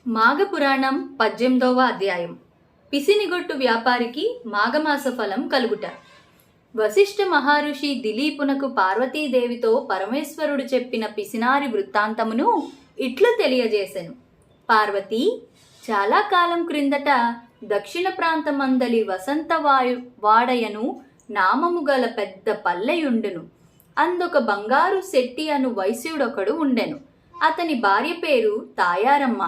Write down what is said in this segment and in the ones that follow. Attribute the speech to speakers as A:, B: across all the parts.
A: మాఘపురాణం 18వ అధ్యాయం. పిసినిగొట్టు వ్యాపారికి మాఘమాస ఫలం కలుగుట. వశిష్ఠ మహర్షి దిలీపునకు పార్వతీదేవితో పరమేశ్వరుడు చెప్పిన పిసినారి వృత్తాంతమును ఇట్లు తెలియజేసెను. పార్వతి, చాలా కాలం క్రిందట దక్షిణ ప్రాంతమందలి వాడయను నామము గల పెద్ద పల్లెయుండును. అందొక బంగారు శెట్టి అను వైశ్యుడొకడు ఉండెను. అతని భార్య పేరు తాయారమ్మ.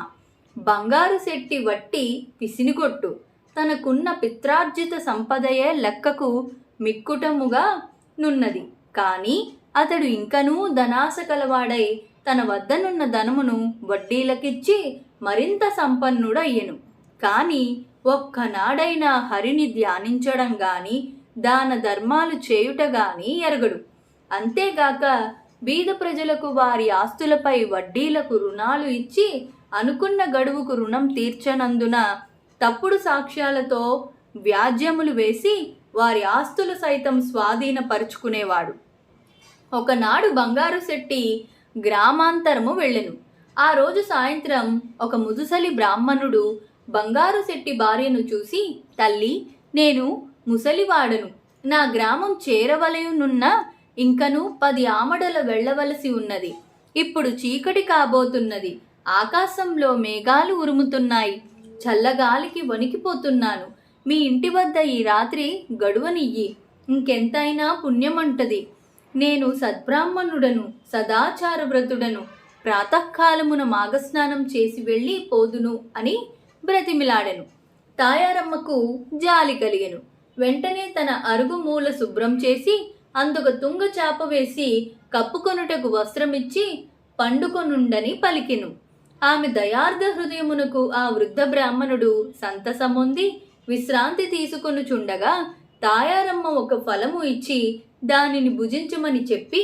A: బంగారు శెట్టి వట్టి పిసినిగొట్టు. తనకున్న పిత్రార్జిత సంపదయే లెక్కకు మిక్కుటముగా నున్నది. కాని అతడు ఇంకనూ ధనాశ కలవాడై తన వద్దనున్న ధనమును వడ్డీలకిచ్చి మరింత సంపన్నుడయ్యెను. కాని ఒక్కనాడైనా హరిని ధ్యానించడం గాని దాన ధర్మాలు చేయుట గాని ఎరగడు. అంతేగాక బీద ప్రజలకు వారి ఆస్తులపై వడ్డీలకు రుణాలు ఇచ్చి అనుకున్న గడువుకు రుణం తీర్చనందున తప్పుడు సాక్ష్యాలతో వ్యాజ్యములు వేసి వారి ఆస్తులు సైతం స్వాధీనపరుచుకునేవాడు. ఒకనాడు బంగారు శెట్టి గ్రామాంతరము వెళ్ళెను. ఆ రోజు సాయంత్రం ఒక ముదుసలి బ్రాహ్మణుడు బంగారు శెట్టి భార్యను చూసి, తల్లి, నేను ముసలివాడను. నా గ్రామం చేరవలయునున్న ఇంకను 10 ఆమడల వెళ్ళవలసి ఉన్నది. ఇప్పుడు చీకటి కాబోతున్నది. ఆకాశంలో మేఘాలు ఉరుముతున్నాయి. చల్లగాలికి వణికిపోతున్నాను. మీ ఇంటి వద్ద ఈ రాత్రి గడువనియ్యి. ఇంకెంతైనా పుణ్యమంటది. నేను సద్బ్రాహ్మణుడను, సదాచార వ్రతుడను. ప్రాతకాలమున మాఘస్నానం చేసి వెళ్ళి పోదును అని బ్రతిమిలాడెను. తాయారమ్మకు జాలి కలిగెను. వెంటనే తన అరుగు మూల శుభ్రం చేసి అందుకు తుంగ చాప వేసి కప్పుకొనుటకు వస్త్రమిచ్చి పండుకొనుండని పలికెను. ఆమె దయార్ధ హృదయమునకు ఆ వృద్ధ బ్రాహ్మణుడు సంతసమొంది విశ్రాంతి తీసుకొనుచుండగా తాయారమ్మ ఒక ఫలము ఇచ్చి దానిని భుజించమని చెప్పి,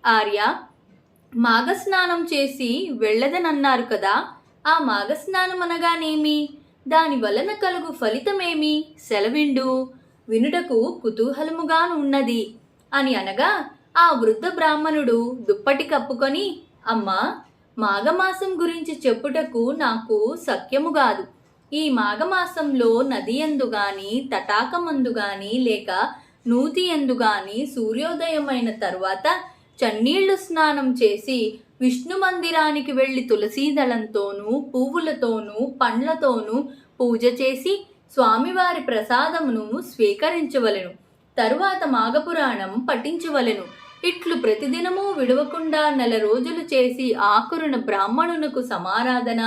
A: ఆర్య, మాఘస్నానం చేసి వెళ్ళదనన్నారు కదా, ఆ మాఘస్నానం అనగానేమి? దాని వలన కలుగు ఫలితమేమి? సెలవిండు, వినుటకు కుతూహలముగాను ఉన్నది అని అనగా ఆ వృద్ధ బ్రాహ్మణుడు దుప్పటి కప్పుకొని, అమ్మా, మాఘమాసం గురించి చెప్పుటకు నాకు సఖ్యము కాదు. ఈ మాఘమాసంలో నది యందు గాని తటాకమందు గాని లేక నూతి యందు గాని సూర్యోదయమైన తరువాత చన్నీళ్లు స్నానం చేసి విష్ణు మందిరానికి వెళ్ళి తులసీదళంతోనూ పువ్వులతోనూ పండ్లతోనూ పూజ చేసి స్వామివారి ప్రసాదమును స్వీకరించవలెను. తరువాత మాఘపురాణం పఠించవలెను. ఇట్లు ప్రతిదినము విడవకుండా 4 రోజులు చేసి ఆఖరున బ్రాహ్మణునకు సమారాధన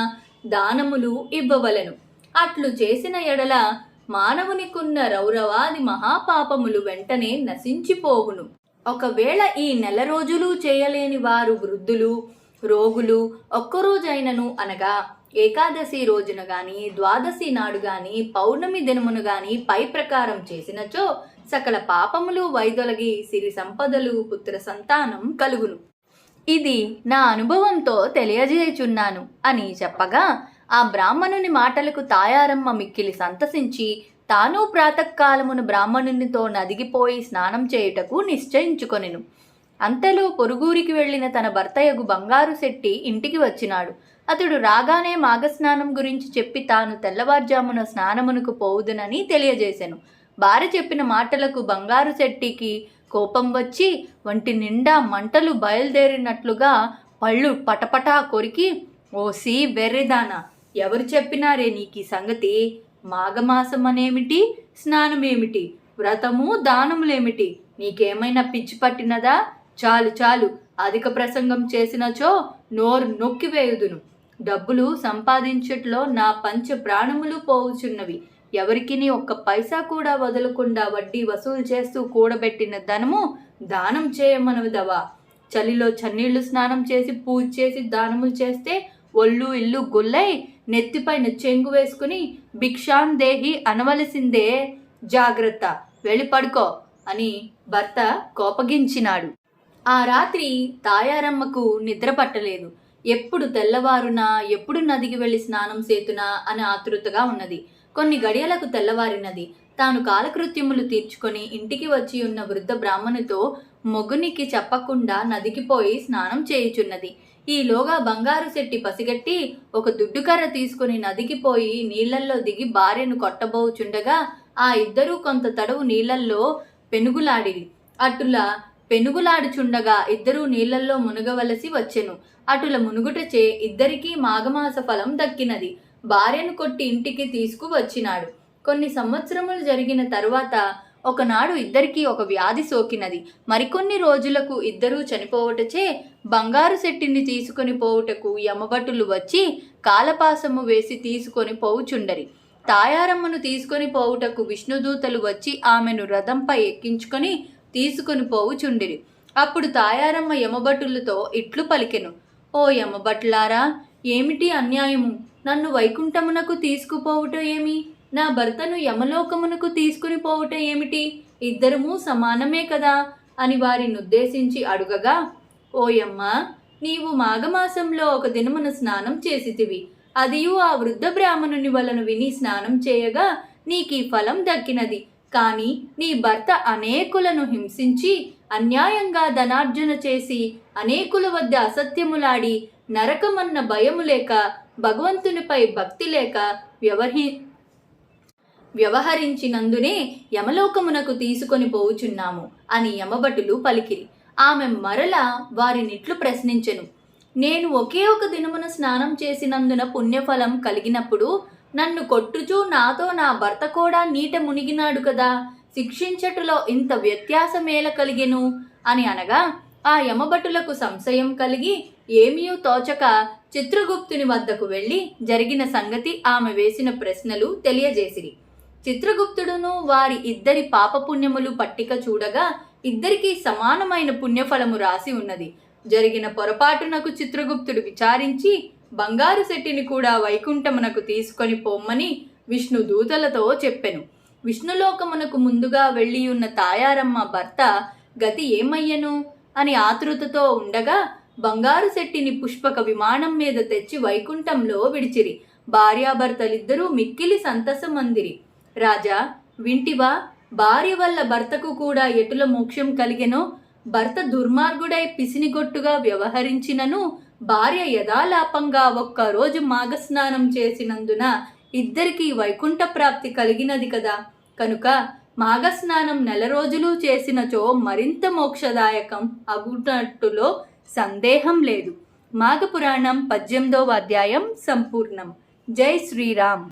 A: దానములు ఇవ్వవలెను. అట్లు చేసిన ఎడల మానవునికున్న రౌరవాది మహాపాపములు వెంటనే నశించిపోవును. ఒకవేళ ఈ 4 రోజులు చేయలేని వారు వృద్ధులు, రోగులు ఒక్కరోజైనను అనగా ఏకాదశి రోజున గాని ద్వాదశి నాడు గాని పౌర్ణమి దినమును గాని పై ప్రకారం చేసినచో సకల పాపములు వైదొలగి సిరి సంపదలు పుత్ర సంతానం కలుగును. ఇది నా అనుభవంతో తెలియజేయుచున్నాను అని చెప్పగా ఆ బ్రాహ్మణుని మాటలకు తాయారమ్మ మిక్కిలి సంతసించి తాను ప్రాతకాలమున బ్రాహ్మణునితో నదిగిపోయి స్నానం చేయుటకు నిశ్చయించుకొనెను. అంతలో పొరుగురికి వెళ్లిన తన భర్తయగు బంగారు శెట్టి ఇంటికి వచ్చినాడు. అతడు రాగానే మాఘస్నానం గురించి చెప్పి తాను తెల్లవారుజామున స్నానమునకు పోవుదునని తెలియజేశాను. భార్య చెప్పిన మాటలకు బంగారు శెట్టికి కోపం వచ్చి వంటి నిండా మంటలు బయలుదేరినట్లుగా పళ్ళు పటపటా కొరికి, ఓసి వెర్రిదానా, ఎవరు చెప్పినారే నీకీ సంగతి? మాఘమాసం అనేమిటి, స్నానమేమిటి, వ్రతము దానములేమిటి? నీకేమైనా పిచ్చి పట్టినదా? చాలు చాలు, అధిక ప్రసంగం చేసినచో నోరు నొక్కివేయుదును. డబ్బులు సంపాదించట్లో నా పంచ ప్రాణములు పోవుచున్నవి. ఎవరికి ఒక్క పైసా కూడా వదలకుండా వడ్డీ వసూలు చేస్తూ కూడబెట్టిన ధనము దానం చేయమనదవా? చలిలో చన్నీళ్లు స్నానం చేసి పూజ చేసి దానములు చేస్తే ఒళ్ళు ఇల్లు గొల్లై నెత్తిపైన చెంగు వేసుకుని భిక్షాన్ దేహి అనవలసిందే. జాగ్రత్త, వెళ్ళి పడుకో అని భర్త కోపగించినాడు. ఆ రాత్రి తాయారమ్మకు నిద్ర పట్టలేదు. ఎప్పుడు తెల్లవారునా, ఎప్పుడు నదికి వెళ్ళి స్నానం సేతునా అని ఆతృతగా ఉన్నది. కొన్ని గడియలకు తెల్లవారినది. తాను కాలకృత్యములు తీర్చుకొని ఇంటికి వచ్చి ఉన్న వృద్ధ బ్రాహ్మణుతో మొగునికి చెప్పకుండా నదికి పోయి స్నానం చేయుచున్నది. ఈలోగా బంగారు శెట్టి పసిగట్టి ఒక దుడ్డుకర్ర తీసుకుని నదికి పోయి నీళ్లల్లో దిగి భార్యను కొట్టబోచుండగా ఆ ఇద్దరూ కొంత తడవు నీళ్లల్లో పెనుగులాడిరి. అటులా పెనుగులాడుచుండగా ఇద్దరూ నీళ్లల్లో మునగవలసి వచ్చెను. అటుల మునుగుటచే ఇద్దరికీ మాఘమాస ఫలం దక్కినది. భార్యను కొట్టి ఇంటికి తీసుకువచ్చినాడు. కొన్ని సంవత్సరములు జరిగిన తరువాత ఒకనాడు ఇద్దరికీ ఒక వ్యాధి సోకినది. మరికొన్ని రోజులకు ఇద్దరూ చనిపోవటచే బంగారు శెట్టిని తీసుకొని పోవుటకు యమభటులు వచ్చి కాలపాసము వేసి తీసుకొని పోవుచుండరి. తాయారమ్మను తీసుకొని పోవుటకు విష్ణుదూతలు వచ్చి ఆమెను రథంపై ఎక్కించుకొని తీసుకొని పోవుచుండిరి. అప్పుడు తాయారమ్మ యమభటులతో ఇట్లు పలికెను, ఓ యమభటులారా, ఏమిటి అన్యాయము? నన్ను వైకుంఠమునకు తీసుకుపోవుట ఏమి? నా భర్తను యమలోకమునకు తీసుకుని పోవుట ఏమిటి? ఇద్దరము సమానమే కదా అని వారిని ఉద్దేశించి అడుగగా, ఓయమ్మ, నీవు మాఘమాసంలో ఒక దినమున స్నానం చేసితివి. అదియు ఆ వృద్ధ బ్రాహ్మణుని వలన విని స్నానం చేయగా నీకీ ఫలం దక్కినది. కాని నీ భర్త అనేకులను హింసించి అన్యాయంగా ధనార్జన చేసి అనేకుల వద్ద అసత్యములాడి నరకమన్న భయము లేక భగవంతునిపై భక్తి లేక వ్యవహరించినందునే యమలోకమునకు తీసుకొని పోవుచున్నాము అని యమభటులు పలికిరి. ఆమె మరల వారినిట్లు ప్రశ్నించెను, నేను ఒకే ఒక దినమున స్నానం చేసినందున పుణ్యఫలం కలిగినప్పుడు నన్ను కొట్టుచూ నాతో నా భర్త కూడా నీట మునిగినాడు కదా, శిక్షించటులో ఇంత వ్యత్యాసమేల కలిగెను అని అనగా ఆ యమభటులకు సంశయం కలిగి ఏమీయూ తోచక చిత్రగుప్తుని వద్దకు వెళ్ళి జరిగిన సంగతి ఆమె వేసిన ప్రశ్నలు తెలియజేసిరి. చిత్రగుప్తుడును వారి ఇద్దరి పాపపుణ్యములు పట్టిక చూడగా ఇద్దరికీ సమానమైన పుణ్యఫలము రాసి ఉన్నది. జరిగిన పొరపాటునకు చిత్రగుప్తుడు విచారించి బంగారు శెట్టిని కూడా వైకుంఠమునకు తీసుకొని పొమ్మని విష్ణు దూతలతో చెప్పెను. విష్ణులోకమునకు ముందుగా వెళ్ళియున్న తాయారమ్మ భర్త గతి ఏమయ్యను అని ఆతృతతో ఉండగా బంగారు శెట్టిని పుష్పక విమానం మీద తెచ్చి వైకుంఠంలో విడిచిరి. భార్యాభర్తలిద్దరూ మిక్కిలి సంతసమందిరి. రాజా, వింటివా? భార్య వల్ల భర్తకు కూడా ఎటుల మోక్షం కలిగెనో. భర్త దుర్మార్గుడై పిసినిగొట్టుగా వ్యవహరించినను భార్య యథాలాపంగా ఒక్కరోజు మాఘస్నానం చేసినందున ఇద్దరికీ వైకుంఠ ప్రాప్తి కలిగినది కదా. కనుక మాఘస్నానం 4 రోజులు చేసినచో మరింత మోక్షదాయకం అగునట్టులో సందేహం లేదు. మాఘపురాణం 18వ అధ్యాయం సంపూర్ణం. జై శ్రీరామ్.